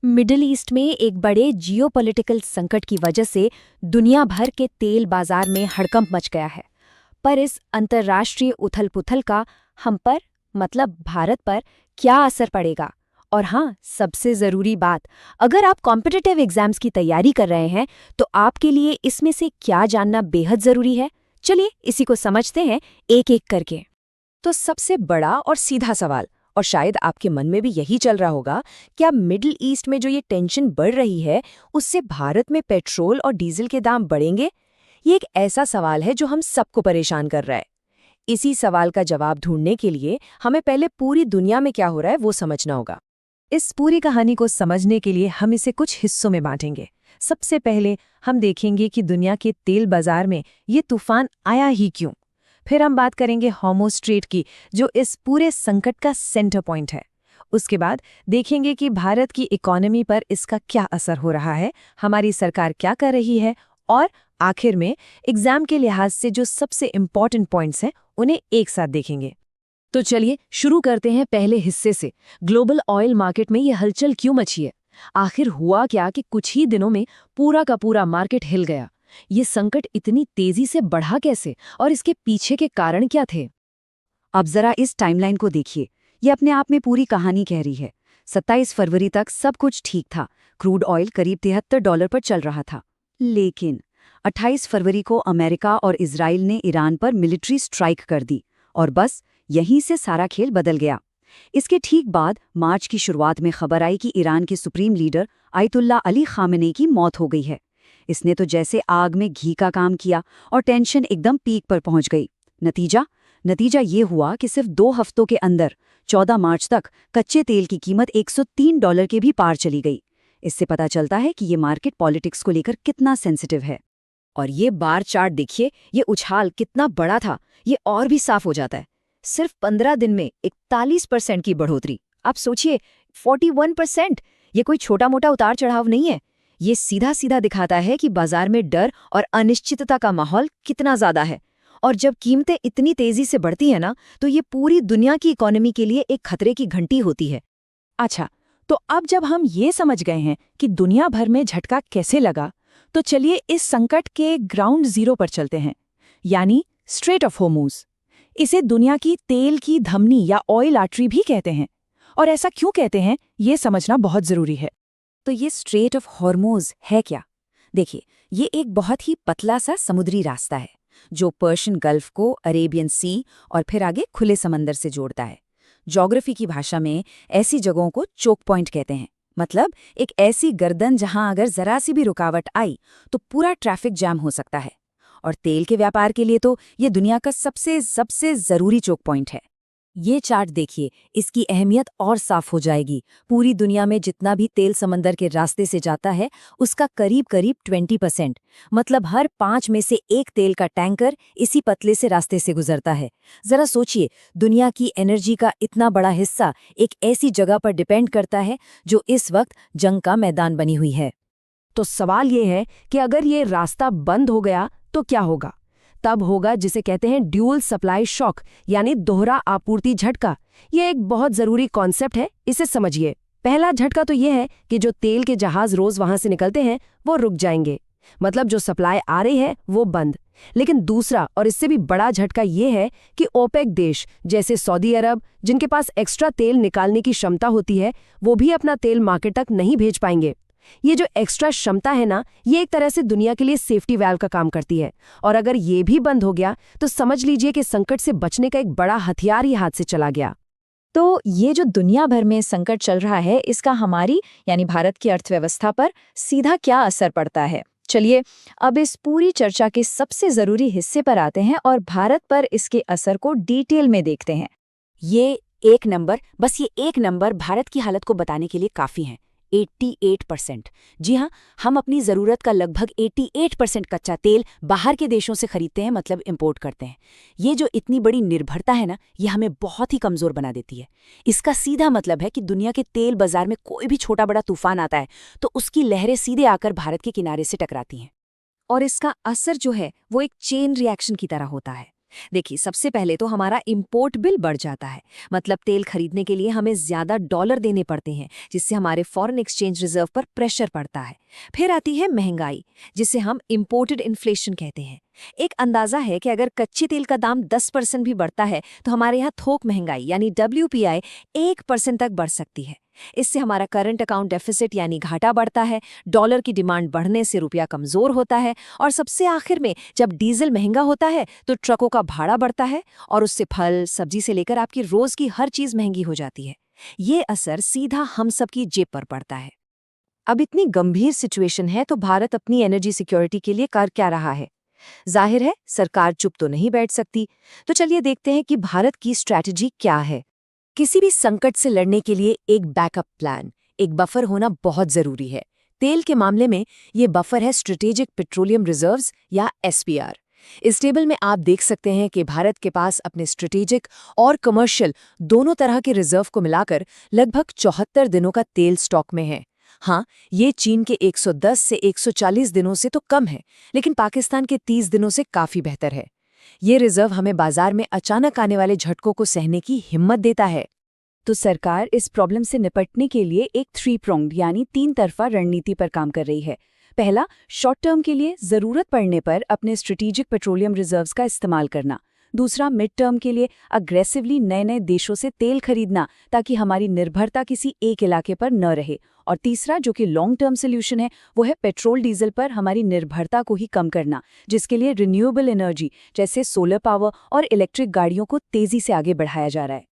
Middle east में एक बड़े जियोपॉलिटिकल संकट की वजह से दुनिया भर के तेल बाजार में हड़कंप मच गया है। पर इस अंतर्राष्ट्रीय उथल-पुथल का हम पर मतलब भारत पर क्या असर पड़ेगा? और हाँ, सबसे ज़रूरी बात, अगर आप कॉम्पिटिटिव एग्जाम्स की तैयारी कर रहे हैं तो आपके लिए इसमें से क्या जानना बेहद ज़रूरी है। चलिए इसी को समझते हैं एक-एक करके। तो सबसे बड़ा और सीधा सवाल, और शायद आपके मन में भी यही चल रहा होगा, क्या मिडिल ईस्ट में जो ये टेंशन बढ़ रही है उससे भारत में पेट्रोल और डीजल के दाम बढ़ेंगे? ये एक ऐसा सवाल है जो हम सबको परेशान कर रहा है। इसी सवाल का जवाब ढूंढने के लिए हमें पहले पूरी दुनिया में क्या हो रहा है वो समझना होगा। इस पूरी कहानी को समझने के लिए हम इसे कुछ हिस्सों में बांटेंगे। सबसे पहले हम देखेंगे कि दुनिया के तेल बाजार में ये तूफान आया ही क्यों। फिर हम बात करेंगे हॉर्मुज़ स्ट्रेट की, जो इस पूरे संकट का सेंटर पॉइंट है। उसके बाद देखेंगे कि भारत की इकोनॉमी पर इसका क्या असर हो रहा है, हमारी सरकार क्या कर रही है, और आखिर में एग्जाम के लिहाज से जो सबसे इम्पॉर्टेंट पॉइंट्स हैं उन्हें एक साथ देखेंगे। तो चलिए शुरू करते हैं पहले हिस्से से। ग्लोबल ऑयल मार्केट में ये हलचल क्यों मची है? आखिर हुआ क्या कि कुछ ही दिनों में पूरा का पूरा मार्केट हिल गया? ये संकट इतनी तेजी से बढ़ा कैसे और इसके पीछे के कारण क्या थे? अब जरा इस टाइमलाइन को देखिए, ये अपने आप में पूरी कहानी कह रही है। 27 फरवरी तक सब कुछ ठीक था, क्रूड ऑयल करीब $73 पर चल रहा था। लेकिन 28 फरवरी को अमेरिका और इजराइल ने ईरान पर मिलिट्री स्ट्राइक कर दी और बस यहीं से सारा खेल बदल गया। इसके ठीक बाद मार्च की शुरुआत में खबर आई कि ईरान के supreme leader ayatollah Ali Khamenei की मौत हो गई है। इसने तो जैसे आग में घी का काम किया और टेंशन एकदम पीक पर पहुंच गई। नतीजा ये हुआ कि सिर्फ 2 हफ्तों के अंदर 14 मार्च तक कच्चे तेल की कीमत $103 के भी पार चली गई। इससे पता चलता है कि ये मार्केट पॉलिटिक्स को लेकर कितना सेंसिटिव है। और ये बार चार्ट देखिए, ये उछाल कितना बड़ा था, ये और भी साफ हो जाता है। सिर्फ 15 दिन में 41% की बढ़ोतरी। आप सोचिए, 41%! ये कोई छोटा मोटा उतार चढ़ाव नहीं है। ये सीधा सीधा दिखाता है कि बाजार में डर और अनिश्चितता का माहौल कितना ज्यादा है। और जब कीमतें इतनी तेजी से बढ़ती हैं ना, तो ये पूरी दुनिया की इकोनॉमी के लिए एक खतरे की घंटी होती है। अच्छा, तो अब जब हम ये समझ गए हैं कि दुनिया भर में झटका कैसे लगा, तो चलिए इस संकट के ग्राउंड जीरो पर चलते हैं, यानी स्ट्रेट ऑफ हॉर्मुज़। इसे दुनिया की तेल की धमनी या ऑयल आर्टरी भी कहते हैं। और ऐसा क्यों कहते हैं, ये समझना बहुत जरूरी है। तो ये स्ट्रेट ऑफ हॉर्मुज़ है क्या? देखिए, ये एक बहुत ही पतला सा समुद्री रास्ता है जो पर्शियन गल्फ को अरेबियन सी और फिर आगे खुले समंदर से जोड़ता है। ज्योग्राफी की भाषा में ऐसी जगहों को चोक पॉइंट कहते हैं, मतलब एक ऐसी गर्दन जहां अगर जरा सी भी रुकावट आई तो पूरा ट्रैफिक जैम हो सकता है। और तेल के व्यापार के लिए तो ये दुनिया का सबसे ज़रूरी चोक पॉइंट है। ये चार्ट देखिए, इसकी अहमियत और साफ हो जाएगी। पूरी दुनिया में जितना भी तेल समंदर के रास्ते से जाता है उसका करीब 20%, मतलब हर 5 में से 1 तेल का टैंकर इसी पतले से रास्ते से गुजरता है। जरा सोचिए, दुनिया की एनर्जी का इतना बड़ा हिस्सा एक ऐसी जगह पर डिपेंड करता है जो इस वक्त जंग का मैदान बनी हुई है। तो सवाल ये है कि अगर ये रास्ता बंद हो गया तो क्या होगा? तब होगा जिसे कहते हैं ड्यूअल सप्लाई शॉक, यानी दोहरा आपूर्ति झटका। ये एक बहुत जरूरी कॉन्सेप्ट है, इसे समझिए। पहला झटका तो ये है कि जो तेल के जहाज रोज वहां से निकलते हैं वो रुक जाएंगे, मतलब जो सप्लाई आ रही है वो बंद। लेकिन दूसरा और इससे भी बड़ा झटका ये है कि ओपेक देश जैसे सऊदी अरब, जिनके पास एक्स्ट्रा तेल निकालने की क्षमता होती है, वो भी अपना तेल मार्केट तक नहीं भेज पाएंगे। ये जो एक्स्ट्रा क्षमता है ना, ये एक तरह से दुनिया के लिए सेफ्टी वैल्व का काम करती है। और अगर ये भी बंद हो गया तो समझ लीजिए कि संकट से बचने का एक बड़ा हथियार ही हाथ से चला गया। तो ये जो दुनिया भर में संकट चल रहा है, इसका हमारी यानी भारत की अर्थव्यवस्था पर सीधा क्या असर पड़ता है? चलिए अब इस पूरी चर्चा के सबसे जरूरी हिस्से पर आते हैं और भारत पर इसके असर को डिटेल में देखते हैं। ये एक नंबर भारत की हालत को बताने के लिए काफी है। 88%। जी हाँ, हम अपनी ज़रूरत का लगभग 88% कच्चा तेल बाहर के देशों से खरीदते हैं, मतलब इंपोर्ट करते हैं। ये जो इतनी बड़ी निर्भरता है ना, ये हमें बहुत ही कमज़ोर बना देती है। इसका सीधा मतलब है कि दुनिया के तेल बाजार में कोई भी छोटा बड़ा तूफान आता है तो उसकी लहरें सीधे आकर भारत के किनारे से टकराती हैं। और इसका असर जो है वो एक चेन रिएक्शन की तरह होता है। देखिए, सबसे पहले तो हमारा इंपोर्ट बिल बढ़ जाता है। मतलब तेल खरीदने के लिए हमें ज्यादा डॉलर देने पड़ते हैं, जिससे हमारे फॉरेन एक्सचेंज रिजर्व पर प्रेशर पड़ता है। फिर आती है महंगाई, जिसे हम इंपोर्टेड इन्फ्लेशन कहते हैं। एक अंदाजा है कि अगर कच्चे तेल का दाम 10% भी बढ़ता है तो हमारे यहाँ थोक महंगाई यानी WPI 1% तक बढ़ सकती है। इससे हमारा करंट अकाउंट डेफिसिट यानी घाटा बढ़ता है, डॉलर की डिमांड बढ़ने से रुपया कमजोर होता है, और सबसे आखिर में जब डीजल महंगा होता है तो ट्रकों का भाड़ा बढ़ता है, और उससे फल सब्जी से लेकर आपकी रोज की हर चीज महंगी हो जाती है। ये असर सीधा हम सबकी जेब पर पड़ता है। अब इतनी गंभीर सिचुएशन है तो भारत अपनी एनर्जी सिक्योरिटी के लिए कर क्या रहा है? जाहिर है सरकार चुप तो नहीं बैठ सकती। तो चलिए देखते हैं कि भारत की स्ट्रैटेजी क्या है। किसी भी संकट से लड़ने के लिए एक बैकअप प्लान, एक बफर होना बहुत जरूरी है। तेल के मामले में ये बफर है स्ट्रेटेजिक पेट्रोलियम रिजर्व्स या SPR। इस टेबल में आप देख सकते हैं कि भारत के पास अपने स्ट्रेटेजिक और कमर्शियल दोनों तरह के रिजर्व को मिलाकर लगभग 74 दिनों का तेल स्टॉक में है। हाँ, ये चीन के 110 से 140 दिनों से तो कम है, लेकिन पाकिस्तान के 30 दिनों से काफी बेहतर है। ये रिजर्व हमें बाजार में अचानक आने वाले झटकों को सहने की हिम्मत देता है। तो सरकार इस प्रॉब्लम से निपटने के लिए एक 3 pronged यानी 3 तरफा रणनीति पर काम कर रही है। पहला, शॉर्ट टर्म के लिए जरूरत पड़ने पर अपने स्ट्रेटेजिक पेट्रोलियम रिजर्व्स का इस्तेमाल करना। दूसरा, मिड टर्म के लिए अग्रेसिवली नए नए देशों से तेल खरीदना ताकि हमारी निर्भरता किसी एक इलाके पर न रहे। और तीसरा, जो कि लॉन्ग टर्म सोल्यूशन है, वो है पेट्रोल डीजल पर हमारी निर्भरता को ही कम करना, जिसके लिए रिन्यूएबल एनर्जी जैसे सोलर पावर और इलेक्ट्रिक गाड़ियों को तेजी से आगे बढ़ाया जा रहा है।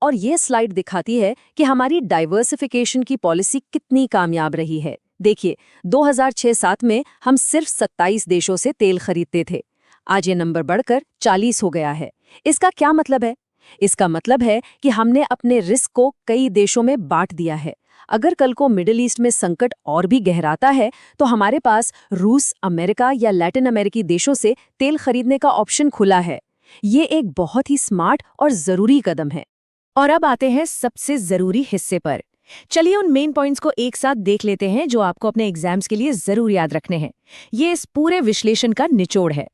और ये स्लाइड दिखाती है कि हमारी डाइवर्सिफिकेशन की पॉलिसी कितनी कामयाब रही है। देखिए, 2006-07 में हम सिर्फ 27 देशों से तेल खरीदते थे। आज ये नंबर बढ़कर 40 हो गया है। इसका क्या मतलब है? इसका मतलब है कि हमने अपने रिस्क को कई देशों में बांट दिया है। अगर कल को मिडिल ईस्ट में संकट और भी गहराता है तो हमारे पास रूस, अमेरिका या लैटिन अमेरिकी देशों से तेल खरीदने का ऑप्शन खुला है। ये एक बहुत ही स्मार्ट और जरूरी कदम है। और अब आते हैं सबसे जरूरी हिस्से पर। चलिए उन मेन पॉइंट्स को एक साथ देख लेते हैं जो आपको अपने एग्जाम्स के लिए जरूर याद रखने हैं। ये इस पूरे विश्लेषण का निचोड़ है।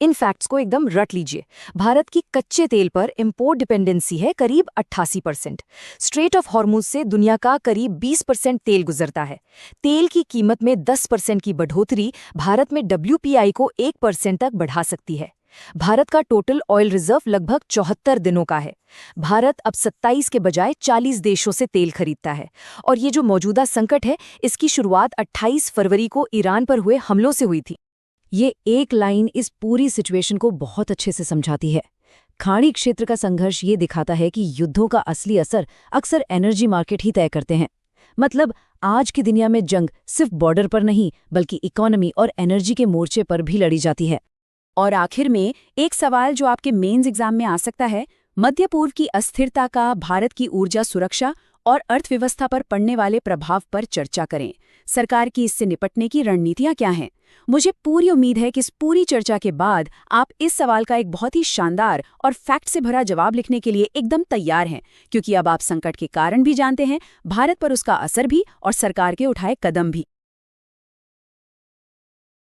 इन फैक्ट्स को एकदम रट लीजिए। भारत की कच्चे तेल पर इंपोर्ट डिपेंडेंसी है करीब 88%। स्ट्रेट ऑफ हॉर्मुज से दुनिया का करीब 20% तेल गुजरता है। तेल की कीमत में 10% की बढ़ोतरी भारत में WPI को 1% तक बढ़ा सकती है। भारत का टोटल ऑयल रिजर्व लगभग 74 दिनों का है। भारत अब 27 के बजाय 40 देशों से तेल खरीदता है। और ये जो मौजूदा संकट है, इसकी शुरुआत 28 फरवरी को ईरान पर हुए हमलों से हुई थी। ये एक लाइन इस पूरी सिचुएशन को बहुत अच्छे से समझाती है। खाड़ी क्षेत्र का संघर्ष ये दिखाता है कि युद्धों का असली असर अक्सर एनर्जी मार्केट ही तय करते हैं। मतलब आज की दुनिया में जंग सिर्फ बॉर्डर पर नहीं बल्कि इकोनॉमी और एनर्जी के मोर्चे पर भी लड़ी जाती है। और आखिर में एक सवाल जो आपके मेंस एग्जाम में आ सकता है, मध्य पूर्व की अस्थिरता का भारत की ऊर्जा सुरक्षा और अर्थव्यवस्था पर पड़ने वाले प्रभाव पर चर्चा करें। सरकार की इससे निपटने की रणनीतियां क्या हैं? मुझे पूरी उम्मीद है कि इस पूरी चर्चा के बाद आप इस सवाल का एक बहुत ही शानदार और फैक्ट से भरा जवाब लिखने के लिए एकदम तैयार हैं, क्योंकि अब आप संकट के कारण भी जानते हैं, भारत पर उसका असर भी और सरकार के उठाए कदम भी।